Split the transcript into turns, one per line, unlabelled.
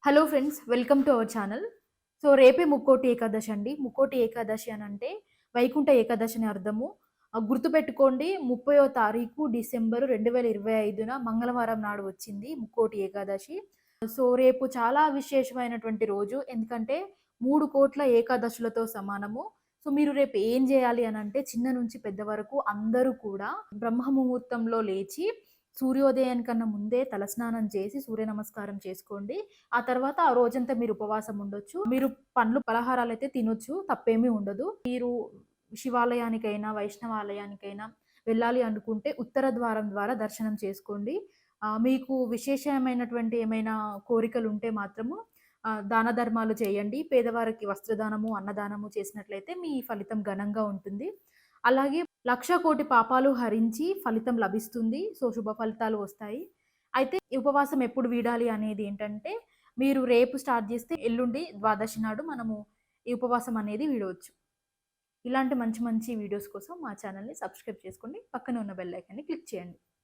Hello friends, welcome to our channel. So, రేపే ముక్కోటి ఏకాదశి అండి. ముక్కోటి ఏకాదశి అనంటే వైకుంఠ ఏకాదశి అని అర్థము. గుర్తుపెట్టుకోండి, 30వ తారీఖు డిసెంబరు 2025న మంగళవారం నాడు వచ్చింది ముక్కోటి ఏకాదశి. సో, రేపు చాలా విశేషమైనటువంటి రోజు. ఎందుకంటే 3,00,00,000 ఏకాదశులతో సమానము. సో, మీరు రేపు ఏం జేయాలి అనంటే చిన్న నుంచి పెద్ద వరకు అందరూ కూడా బ్రహ్మ ముహూర్తంలో లేచి సూర్యోదయానికన్నా ముందే తలస్నానం చేసి సూర్య నమస్కారం చేసుకోండి. ఆ తర్వాత ఆ రోజంతా మీరు ఉపవాసం ఉండొచ్చు. మీరు పండ్లు, పలహారాలైతే తినొచ్చు. తప్పేమీ ఉండదు. మీరు శివాలయానికైనా, వైష్ణవాలయానికైనా వెళ్ళాలి అనుకుంటే ఉత్తర ద్వారం ద్వారా దర్శనం చేసుకోండి. మీకు విశేషమైనటువంటి ఏమైనా కోరికలుంటే మాత్రము దాన ధర్మాలు చేయండి. పేదవారికి వస్త్రదానము, అన్నదానము చేసినట్లయితే మీ ఫలితం ఘనంగా ఉంటుంది. అలాగే 1,00,00,000 పాపాలు హరించి ఫలితం లభిస్తుంది. సో, శుభ ఫలితాలు వస్తాయి. అయితే ఈ ఉపవాసం ఎప్పుడు వీడాలి అనేది ఏంటంటే, మీరు రేపు స్టార్ట్ చేస్తే ఎల్లుండి ద్వాదశి నాడు మనము ఈ ఉపవాసం అనేది వీడవచ్చు. ఇలాంటి మంచి మంచి వీడియోస్ కోసం మా ఛానల్‌ని సబ్స్క్రైబ్ చేసుకోండి. పక్కనే ఉన్న బెల్ ఐకాన్‌ని క్లిక్ చేయండి.